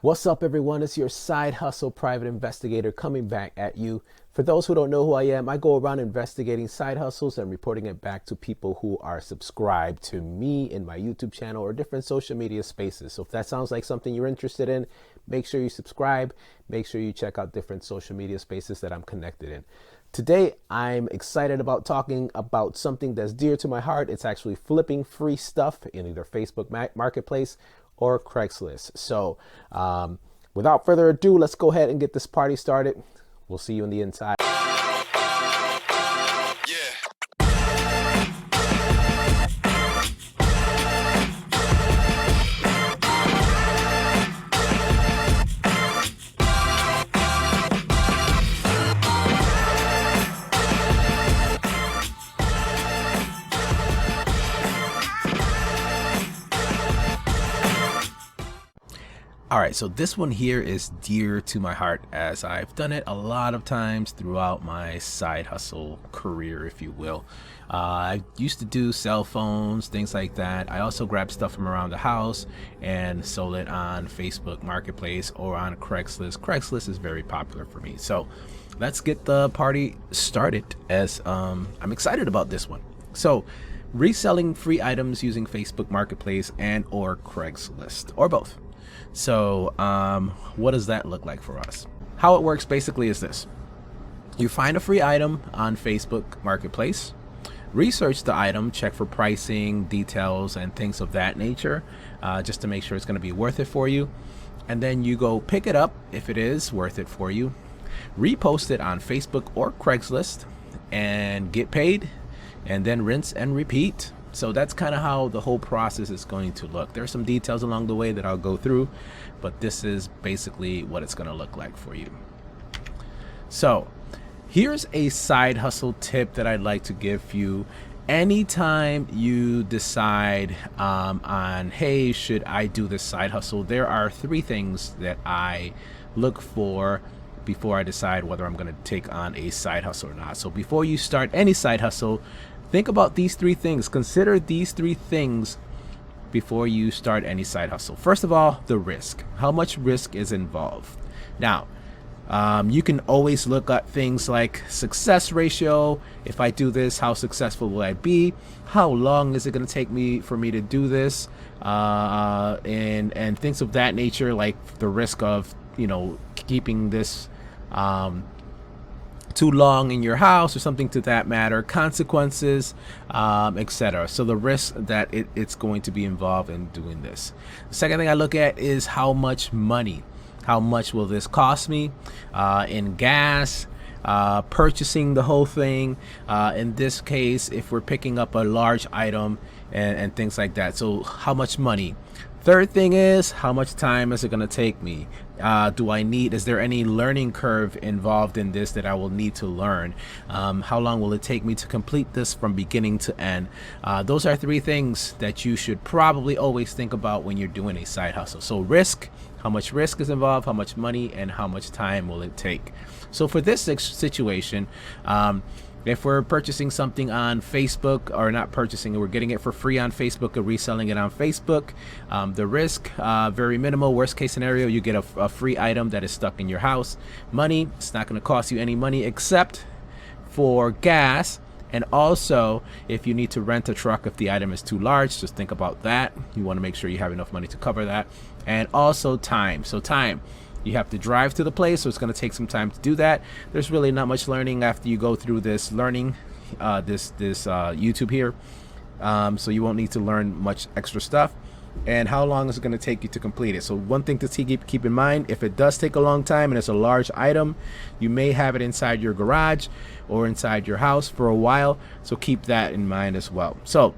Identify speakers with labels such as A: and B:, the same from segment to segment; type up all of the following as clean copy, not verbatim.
A: What's up, everyone? It's your side hustle private investigator coming back at you. For those who don't know who I am, I go around investigating side hustles and reporting it back to people who are subscribed to me in my YouTube channel or different social media spaces. So if that sounds like something you're interested in, make sure you subscribe. Make sure you check out different social media spaces that I'm connected in. Today, I'm excited about talking about something that's dear to my heart. It's actually flipping free stuff in either Facebook Marketplace or Craigslist. So without further ado, let's go ahead and get this party started. We'll see you on the inside. All right, so this one here is dear to my heart as I've done it a lot of times throughout my side hustle career, if you will. I used to do cell phones, things like that. I also grabbed stuff from around the house and sold it on Facebook Marketplace or on Craigslist. Craigslist is very popular for me. So let's get the party started as I'm excited about this one. So reselling free items using Facebook Marketplace and or Craigslist or both. So what does that look like for us? How it works basically is this. You find a free item on Facebook Marketplace, research the item, check for pricing, details, and things of that nature, just to make sure it's going to be worth it for you. And then you go pick it up if it is worth it for you, repost it on Facebook or Craigslist, and get paid, and then rinse and repeat. So that's kind of how the whole process is going to look. There are some details along the way that I'll go through, but this is basically what it's going to look like for you. So here's a side hustle tip that I'd like to give you. Anytime you decide on, hey, should I do this side hustle? There are three things that I look for before I decide whether I'm going to take on a side hustle or not. So before you start any side hustle, think about these three things. Consider these three things before you start any side hustle. First of all, the risk. How much risk is involved? Now, you can always look at things like success ratio. If I do this, how successful will I be? How long is it going to take me for me to do this? And things of that nature, like the risk of, keeping this too long in your house or something to that matter, consequences, etc. So the risk that it's going to be involved in doing this. The second thing I look at is how much money. How much will this cost me in gas, purchasing the whole thing? In this case, if we're picking up a large item and things like that. So how much money? Third thing is, how much time is it going to take me? Is there any learning curve involved in this that I will need to learn? How long will it take me to complete this from beginning to end? Those are three things that you should probably always think about when you're doing a side hustle. So risk, how much risk is involved, how much money, and how much time will it take? So for this situation, if we're purchasing something on Facebook, or not purchasing, we're getting it for free on Facebook or reselling it on Facebook, the risk, very minimal. Worst case scenario, you get a free item that is stuck in your house. Money, it's not going to cost you any money except for gas. And also, if you need to rent a truck, if the item is too large, just think about that. You want to make sure you have enough money to cover that. And also time. So time. You have to drive to the place, so it's going to take some time to do that. There's really not much learning after you go through this learning, this YouTube here. So you won't need to learn much extra stuff. And how long is it going to take you to complete it? So one thing to keep in mind, if it does take a long time and it's a large item, you may have it inside your garage or inside your house for a while. So keep that in mind as well. So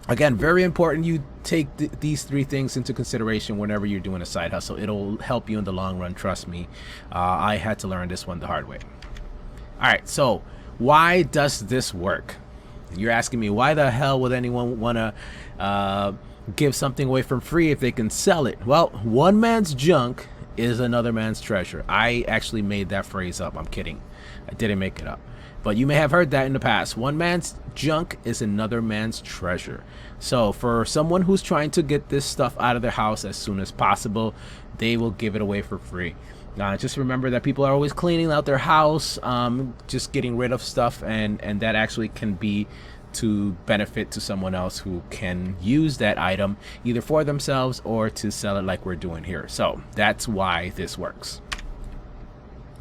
A: again, very important you take these three things into consideration whenever you're doing a side hustle. It'll help you in the long run, trust me. I had to learn this one the hard way. All right, so why does this work? You're asking me, why the hell would anyone want to give something away for free if they can sell it? Well, one man's junk is another man's treasure. I actually made that phrase up. I'm kidding. I didn't make it up. But you may have heard that in the past. One man's junk is another man's treasure. So for someone who's trying to get this stuff out of their house as soon as possible, they will give it away for free. Just remember that people are always cleaning out their house, just getting rid of stuff, and that actually can be to benefit to someone else who can use that item either for themselves or to sell it like we're doing here. So that's why this works.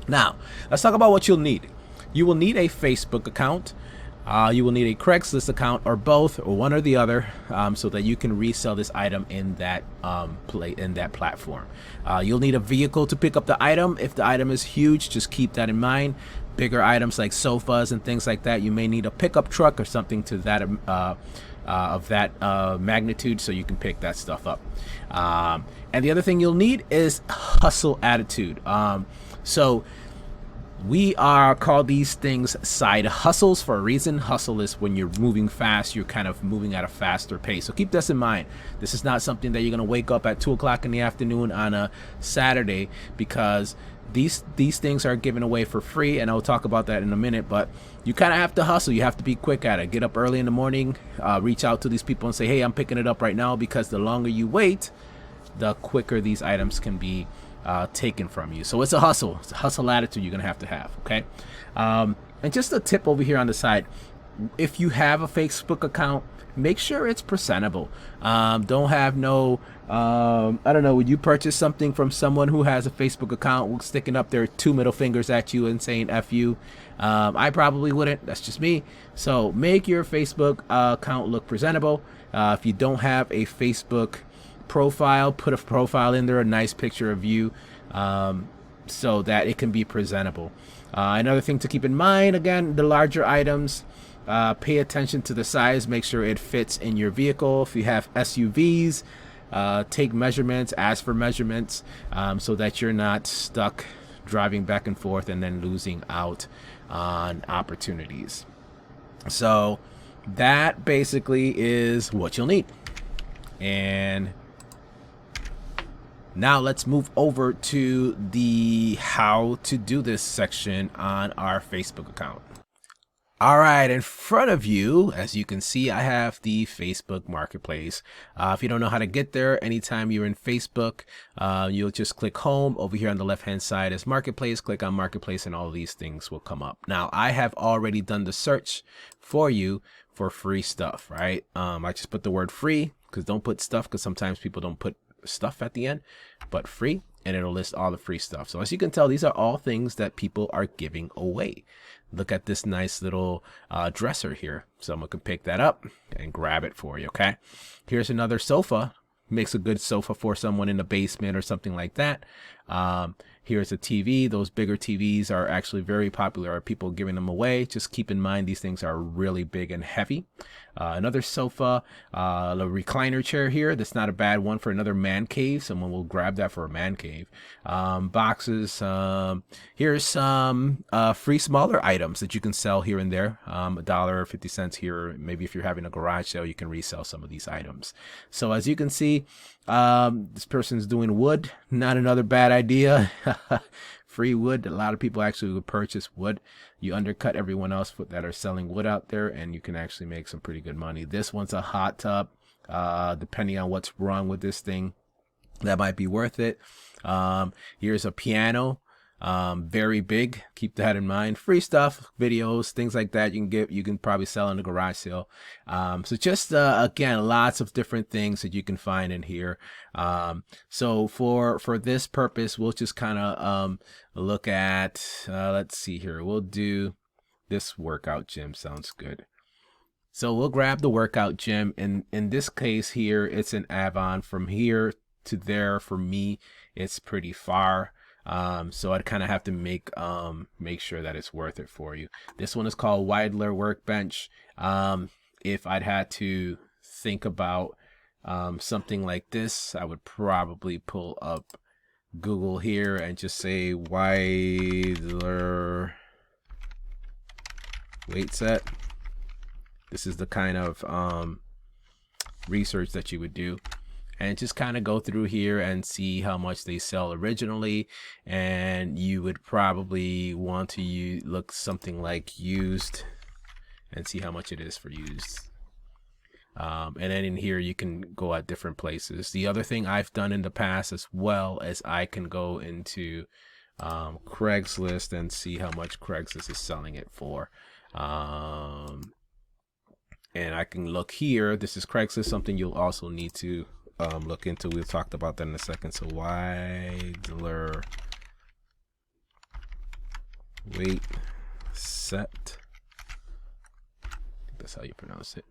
A: Now, let's talk about what you'll need. You will need a Facebook account. You will need a Craigslist account, or both, or one or the other, so that you can resell this item in that platform. You'll need a vehicle to pick up the item. If the item is huge, just keep that in mind. Bigger items like sofas and things like that, you may need a pickup truck or something to that of that magnitude, so you can pick that stuff up. And the other thing you'll need is hustle attitude. So we are called these things side hustles for a reason. Hustle is when you're moving fast, you're kind of moving at a faster pace. So keep this in mind. This is not something that you're going to wake up at 2 o'clock in the afternoon on a Saturday, because these things are given away for free, and I'll talk about that in a minute. But you kind of have to hustle. You have to be quick at it. Get up early in the morning, reach out to these people and say, hey, I'm picking it up right now, because the longer you wait, the quicker these items can be taken from you. So it's a hustle. It's a hustle attitude you're gonna have to have. Okay. And just a tip over here on the side: if you have a Facebook account, make sure it's presentable. Don't have no I don't know, would you purchase something from someone who has a Facebook account sticking up their 2 middle fingers at you and saying F you? I probably wouldn't. That's just me. So make your Facebook account look presentable. If you don't have a Facebook profile, put a profile in there, a nice picture of you, so that it can be presentable. Another thing to keep in mind, again, the larger items, pay attention to the size, make sure it fits in your vehicle. If you have SUVs, take measurements, ask for measurements, so that you're not stuck driving back and forth and then losing out on opportunities. So that basically is what you'll need. And now let's move over to the how to do this section on our Facebook account. All right, in front of you, as you can see, I have the Facebook Marketplace. If you don't know how to get there, anytime you're in Facebook, you'll just click home. Over here on the left-hand side is Marketplace. Click on Marketplace and all of these things will come up. Now, I have already done the search for you for free stuff, right? I just put the word free, because don't put stuff, because sometimes people don't put stuff at the end, but free, and it'll list all the free stuff. So as you can tell, these are all things that people are giving away. Look at this nice little dresser here. Someone can pick that up and grab it for you. Okay, here's another sofa. Makes a good sofa for someone in the basement or something like that. Here's a TV. Those bigger TVs are actually very popular. Are people giving them away? Just keep in mind, these things are really big and heavy. Another sofa, a recliner chair here. That's not a bad one for another man cave. Someone will grab that for a man cave. Boxes. Here's some free smaller items that you can sell here and there. $1.50 here. Maybe if you're having a garage sale, you can resell some of these items. So as you can see, this person's doing wood. Not another bad idea. Free wood. A lot of people actually would purchase wood. You undercut everyone else that are selling wood out there, and you can actually make some pretty good money. This one's a hot tub. Depending on what's wrong with this thing, that might be worth it. Here's a piano. Very big. Keep that in mind. Free stuff, videos, things like that you can probably sell in the garage sale. So just again, lots of different things that you can find in here. So for this purpose, we'll just kind of look at let's see here. We'll do this workout gym. Sounds good. So we'll grab the workout gym. In this case here, it's an Avon. From here to there, for me, it's pretty far. So I'd kind of have to make sure that it's worth it for you. This one is called Weidler Workbench. If I'd had to think about something like this, I would probably pull up Google here and just say Weidler weight set. This is the kind of research that you would do. And just kind of go through here and see how much they sell originally. And you would probably want to look something like used and see how much it is for used. And then in here, you can go at different places. The other thing I've done in the past as well as I can go into Craigslist and see how much Craigslist is selling it for. And I can look here. This is Craigslist, something you'll also need to look into. We'll talk about that in a second. So Weidler weight set. I think that's how you pronounce it.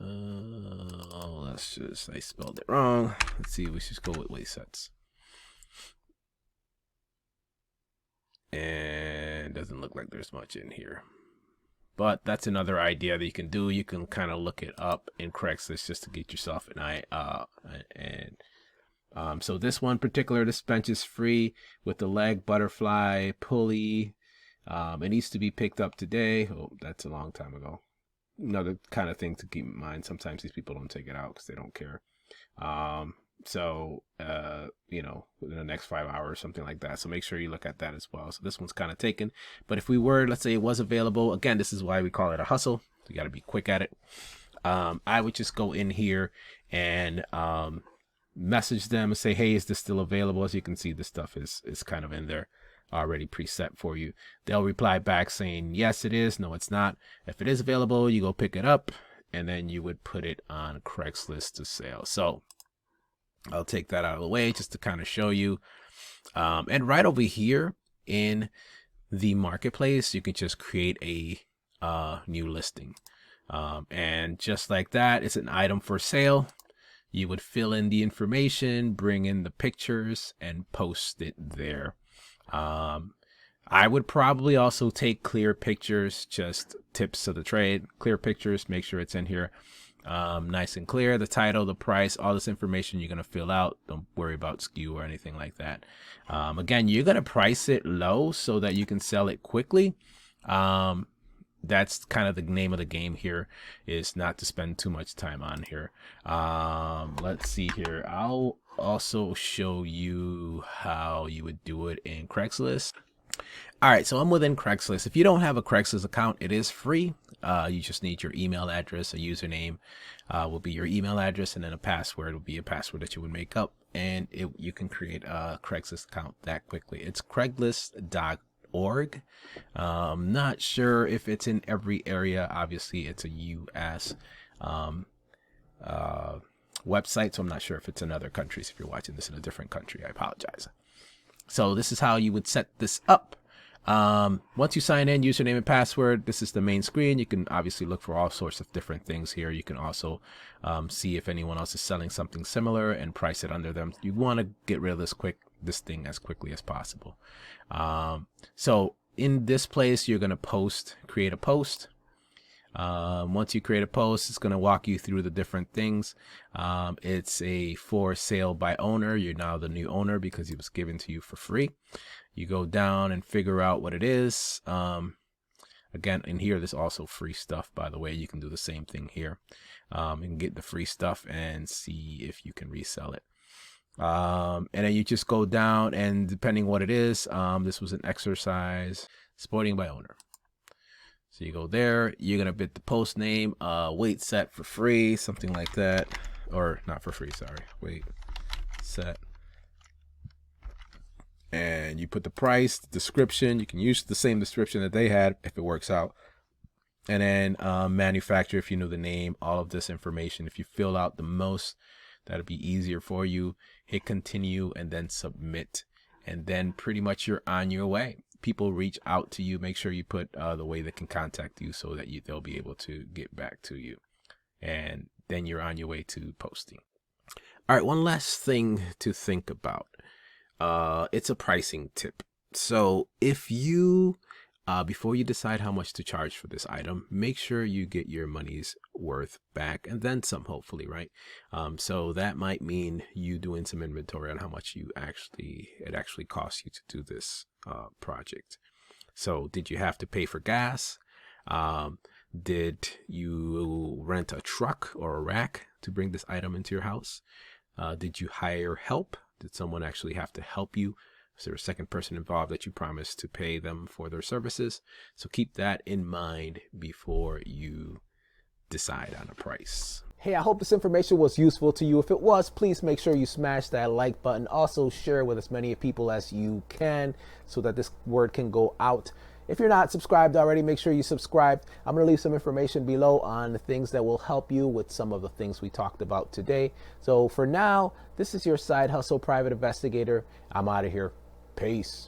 A: Let's just, I spelled it wrong. Let's see, we should go with weight sets. And doesn't look like there's much in here. But that's another idea that you can do. You can kind of look it up in Craigslist just to get yourself an eye. So this one particular, this bench is free with the leg, butterfly, pulley. It needs to be picked up today. Oh, that's a long time ago. Another kind of thing to keep in mind. Sometimes these people don't take it out because they don't care. You know, within the next 5 hours, something like that. So make sure you look at that as well. So this one's kind of taken. But if we were, let's say it was available, again, this is why we call it a hustle. You got to be quick at it. I would just go in here and message them and say, hey, is this still available? As you can see, this stuff is kind of in there already preset for you. They'll reply back saying, yes, it is. No, it's not. If it is available, you go pick it up and then you would put it on Craigslist to sale. So I'll take that out of the way just to kind of show you. And right over here in the marketplace, you can just create a new listing. And just like that, it's an item for sale. You would fill in the information, bring in the pictures, and post it there. I would probably also take clear pictures, just tips of the trade, clear pictures, make sure it's in here. Nice and clear, the title, the price, all this information you're going to fill out. Don't worry about SKU or anything like that. Again, you're going to price it low so that you can sell it quickly. That's kind of the name of the game here, is not to spend too much time on here. Let's see here. I'll also show you how you would do it in Craigslist. All right, so I'm within Craigslist. If you don't have a Craigslist account, it is free. You just need your email address. A username will be your email address, and then a password will be a password that you would make up, and you can create a Craigslist account that quickly. It's Craigslist.org. Not sure if it's in every area. Obviously, it's a U.S. Website, so I'm not sure if it's in other countries. If you're watching this in a different country, I apologize. So this is how you would set this up. Once you sign in, username and password, this is the main screen. You can obviously look for all sorts of different things here. You can also see if anyone else is selling something similar and price it under them. You want to get rid of this thing as quickly as possible. So in this place, you're going to create a post. Once you create a post, it's going to walk you through the different things. It's a for sale by owner. You're now the new owner because it was given to you for free. You go down and figure out what it is. Again, in here, there's also free stuff, by the way. You can do the same thing here. You can get the free stuff and see if you can resell it. And then you just go down, and depending what it is, this was an exercise, sporting by owner. So you go there, you're going to bid the post name, weight set for free, something like that. Or not for free, sorry. Weight set. And you put the price, the description. You can use the same description that they had if it works out. And then manufacturer, if you know the name, all of this information. If you fill out the most, that'll be easier for you. Hit continue and then submit. And then pretty much you're on your way. People reach out to you. Make sure you put the way they can contact you so that they'll be able to get back to you. And then you're on your way to posting. All right, one last thing to think about. It's a pricing tip. So if you, before you decide how much to charge for this item, make sure you get your money's worth back and then some, hopefully, right? So that might mean you doing some inventory on how much it actually costs you to do this project. So did you have to pay for gas? Did you rent a truck or a rack to bring this item into your house? Did you hire help? Did someone actually have to help you? Is there a second person involved that you promised to pay them for their services? So keep that in mind before you decide on a price.
B: Hey, I hope this information was useful to you. If it was, please make sure you smash that like button. Also share with as many people as you can so that this word can go out. If you're not subscribed already, make sure you subscribe. I'm going to leave some information below on the things that will help you with some of the things we talked about today. So for now, this is your Side Hustle Private Investigator. I'm out of here. Peace.